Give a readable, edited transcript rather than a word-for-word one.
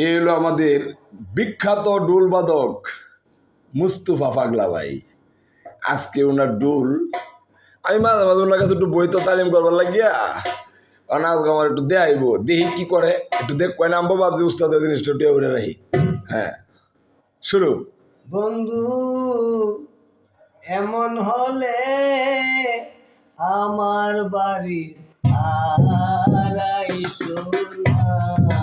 এ হলো আমাদের বিখ্যাত ডুলবাদক মুস্তফা পাগলা ভাই। আজকে ওনার ডুল আমি মাঝে মাঝে ওনার কাছে একটু বই তো তালিম করবার লাগিয়া আজকে আমার একটু দেখাইব, দেখি কি করে একটু দেখ কয় নামবো, ভাবছি উস্তাদ জিনিসটা টিয়া করে রাখি। হ্যাঁ, শুরু। বন্ধু এমন হলে আমার বাড়ি আড়াইশো না,